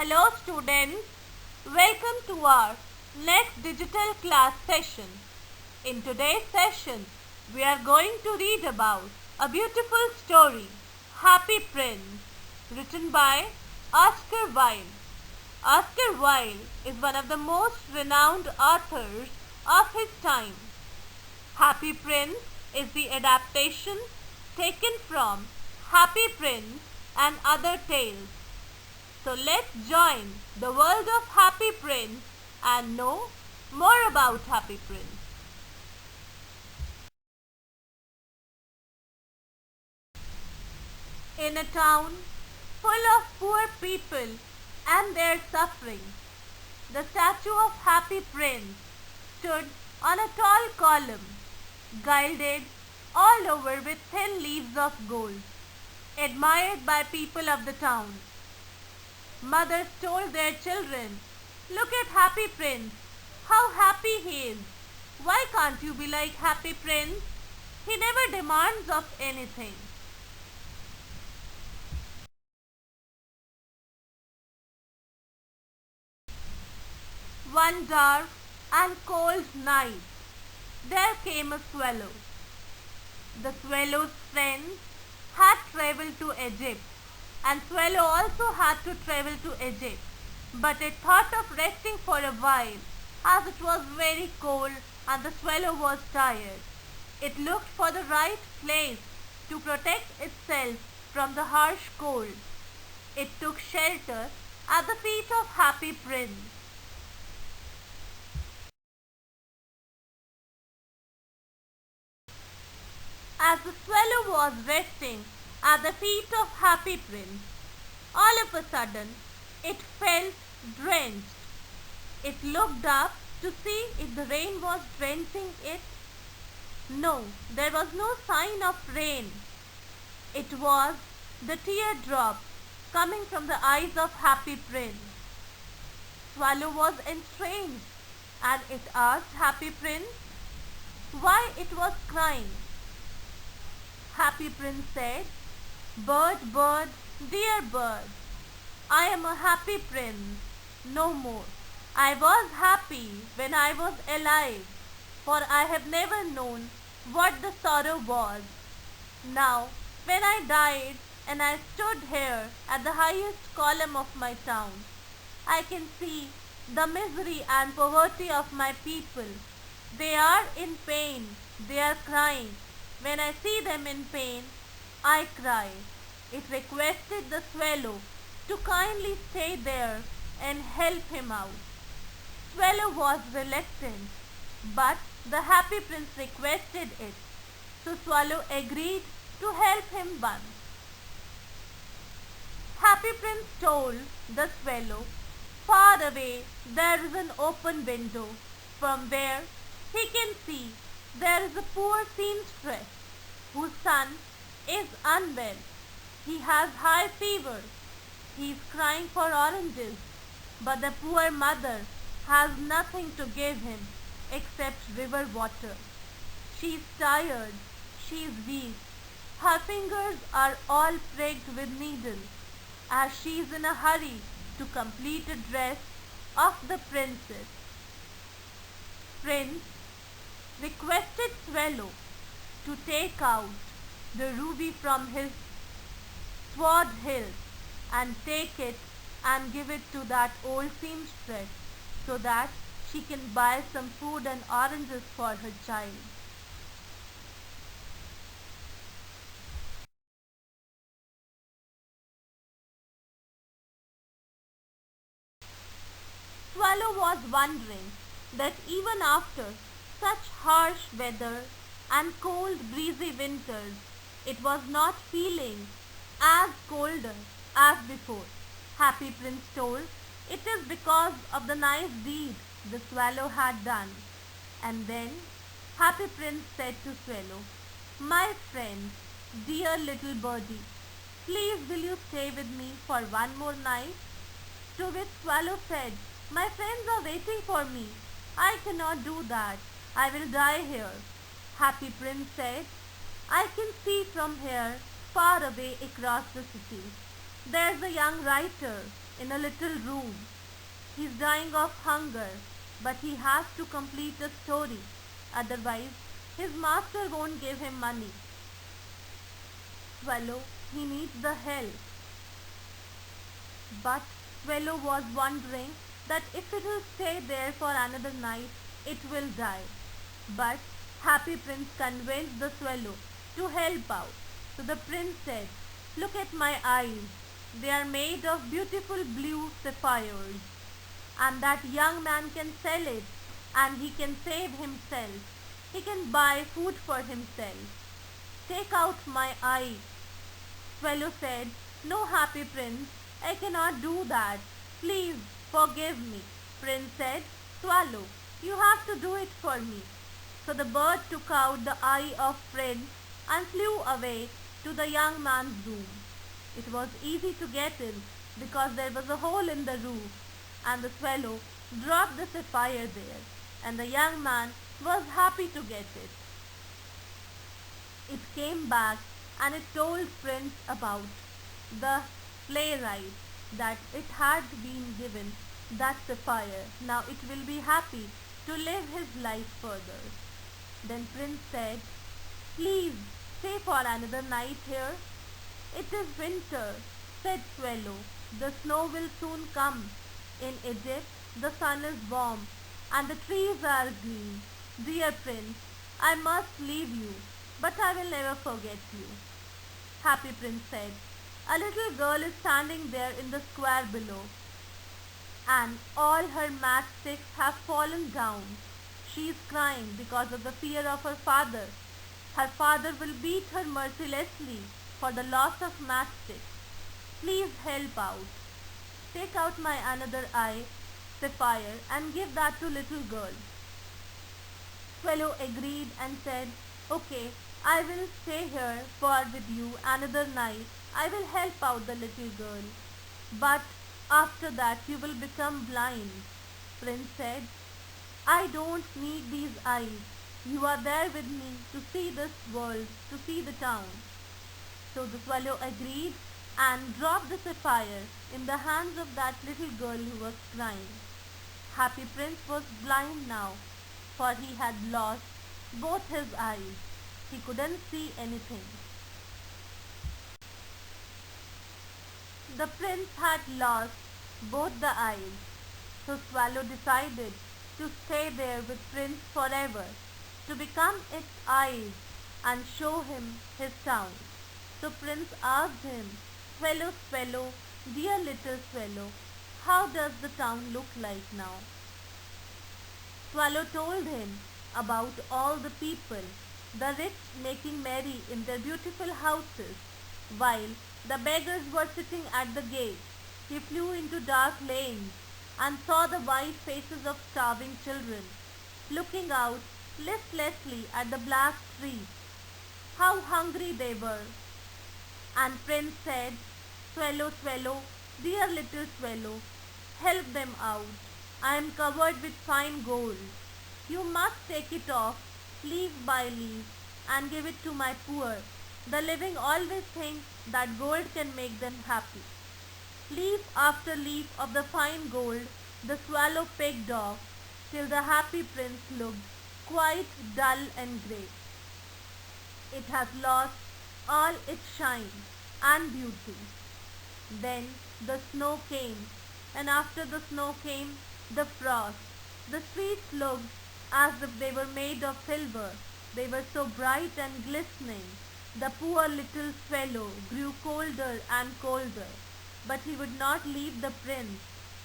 Hello students, welcome to our next digital class session. In today's session, we are going to read about a beautiful story, Happy Prince, written by Oscar Wilde. Oscar Wilde is one of the most renowned authors of his time. Happy Prince is the adaptation taken from Happy Prince and Other Tales. So let's join the world of Happy Prince and know more about Happy Prince. In a town full of poor people and their suffering, the statue of Happy Prince stood on a tall column, gilded all over with thin leaves of gold, admired by people of the town. Mothers told their children, "Look at Happy Prince, how happy he is. Why can't you be like Happy Prince? He never demands of anything." One dark and cold night, there came a swallow. The swallow's friends had travelled to Egypt, and Swallow also had to travel to Egypt, but it thought of resting for a while, as it was very cold and the swallow was tired. It looked for the right place to protect itself from the harsh cold. It took shelter at the feet of Happy Prince. As the swallow was resting at the feet of Happy Prince, all of a sudden it felt drenched. It looked up to see if the rain was drenching it. No, there was no sign of rain. It was the teardrop coming from the eyes of Happy Prince. Swallow was enraged and it asked Happy Prince why it was crying. Happy Prince said, "Bird, bird, dear bird, I am a happy prince, no more. I was happy when I was alive, for I have never known what the sorrow was. Now, when I died and I stood here at the highest column of my town, I can see the misery and poverty of my people. They are in pain, they are crying. When I see them in pain, I cry." It requested the swallow to kindly stay there and help him out. Swallow was reluctant, but the Happy Prince requested it, so Swallow agreed to help him once. Happy Prince told the swallow, "Far away there is an open window, from where he can see there is a poor seamstress whose son is unwell. He has high fever. He is crying for oranges, but the poor mother has nothing to give him except river water. She is tired. She is weak. Her fingers are all pricked with needles, as she is in a hurry to complete a dress of the princess." Prince requested Swallow to take out the ruby from his sword hilt and take it and give it to that old seamstress so that she can buy some food and oranges for her child. Swallow was wondering that even after such harsh weather and cold breezy winters, it was not feeling as colder as before. Happy Prince told it is because of the nice deed the swallow had done. And then Happy Prince said to Swallow, "My friend, dear little birdie, please will you stay with me for one more night?" To which Swallow said, "My friends are waiting for me. I cannot do that. I will die here." Happy Prince said, "I can see from here far away across the city. There's a young writer in a little room. He's dying of hunger, but he has to complete a story. Otherwise, his master won't give him money. Swallow, he needs the help. But Swallow was wondering that if it will stay there for another night, it will die. But Happy Prince convinced the Swallow to help out. So the prince said, "Look at my eyes. They are made of beautiful blue sapphires. And that young man can sell it, and he can save himself. He can buy food for himself. Take out my eye." Swallow said, "No, Happy Prince, I cannot do that. Please forgive me." Prince said, "Swallow, you have to do it for me." So the bird took out the eye of Prince and flew away to the young man's room. It was easy to get in because there was a hole in the roof, and the Swallow dropped the sapphire there, and the young man was happy to get it. It came back and it told Prince about the playwright that it had been given that sapphire. Now it will be happy to live his life further. Then Prince said, "Please stay for another night here." "It is winter," said Swallow. "The snow will soon come. In Egypt the sun is warm and the trees are green. Dear Prince, I must leave you, but I will never forget you." Happy Prince said, "A little girl is standing there in the square below, and all her matchsticks have fallen down. She is crying because of the fear of her father. Her father will beat her mercilessly for the loss of matchsticks. Please help out. Take out my another eye, sapphire, and give that to little girl." Swallow agreed and said, "Okay, I will stay here for with you another night. I will help out the little girl. But after that you will become blind." Prince said, "I don't need these eyes. You are there with me to see this world, to see the town." So the Swallow agreed and dropped the sapphire in the hands of that little girl who was crying. Happy Prince was blind now, for he had lost both his eyes. He couldn't see anything. The prince had lost both the eyes, so Swallow decided to stay there with Prince forever, to become its eyes and show him his town. So Prince asked him, "Swallow, Swallow, dear little Swallow, how does the town look like now?" Swallow told him about all the people, the rich making merry in their beautiful houses, while the beggars were sitting at the gate. He flew into dark lanes and saw the white faces of starving children, looking out listlessly at the black streets. How hungry they were! And Prince said, "Swallow, Swallow, dear little Swallow, help them out. I am covered with fine gold. You must take it off leaf by leaf and give it to my poor. The living always think that gold can make them happy." Leaf after leaf of the fine gold the Swallow picked off, till the Happy Prince looked quite dull and grey. It has lost all its shine and beauty. Then the snow came, and after the snow came the frost. The streets looked as if they were made of silver. They were so bright and glistening. The poor little Swallow grew colder and colder, but he would not leave the prince.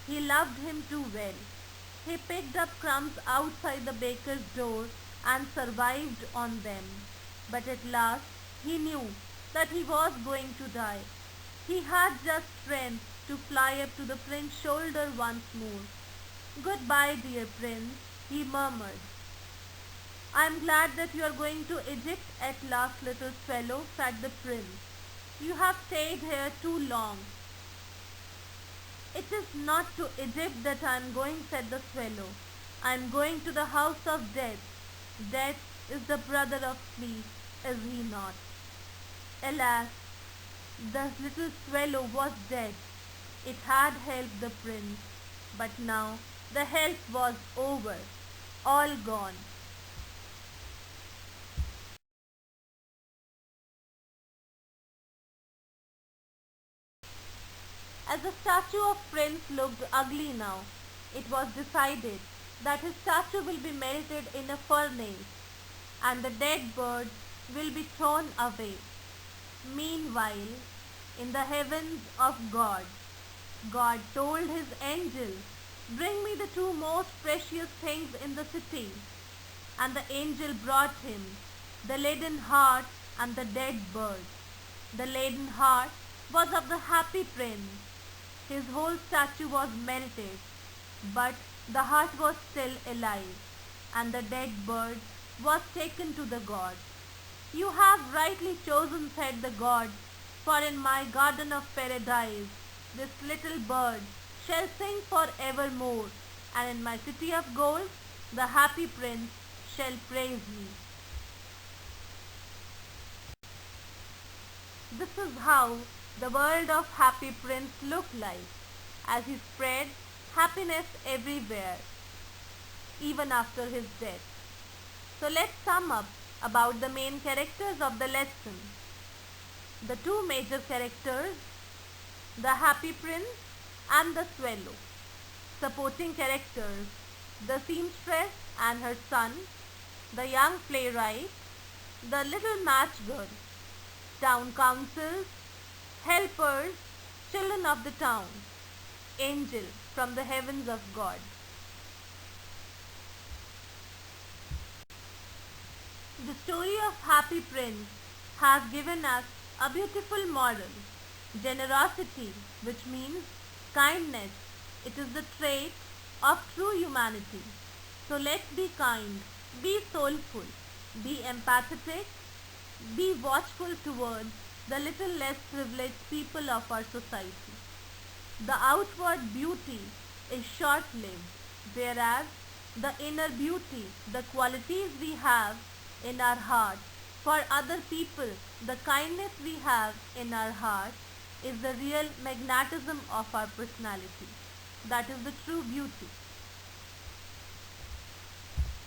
He loved him too well. He picked up crumbs outside the baker's door and survived on them. But at last he knew that he was going to die. He had just strength to fly up to the prince's shoulder once more. "Goodbye, dear prince," he murmured. "I am glad that you are going to Egypt at last, little Swallow," said the prince. "You have stayed here too long." "It is not to Egypt that I am going," said the Swallow. "I am going to the house of death. Death is the brother of sleep, is he not?" Alas, the little Swallow was dead. It had helped the prince, but now the help was over, all gone. As the statue of Prince looked ugly now, it was decided that his statue will be melted in a furnace and the dead bird will be thrown away. Meanwhile, in the heavens of God, God told his angel, "Bring me the two most precious things in the city." And the angel brought him the laden heart and the dead bird. The laden heart was of the happy prince. His whole statue was melted, but the heart was still alive, and the dead bird was taken to the god. "You have rightly chosen," said the god, "for in my garden of paradise this little bird shall sing for evermore, and in my city of gold the happy prince shall praise me." This is how the world of Happy Prince looked like as he spread happiness everywhere, even after his death. So let's sum up about the main characters of the lesson. The two major characters, the Happy Prince and the Swallow. Supporting characters, the seamstress and her son, the young playwright, the little match girl, town councils, helpers, children of the town, angel from the heavens of God. The story of Happy Prince has given us a beautiful moral. Generosity, which means kindness, it is the trait of true humanity. So let's be kind, be soulful, be empathetic, be watchful towards the little less privileged people of our society. The outward beauty is short-lived, whereas the inner beauty, the qualities we have in our heart for other people, the kindness we have in our heart is the real magnetism of our personality. That is the true beauty.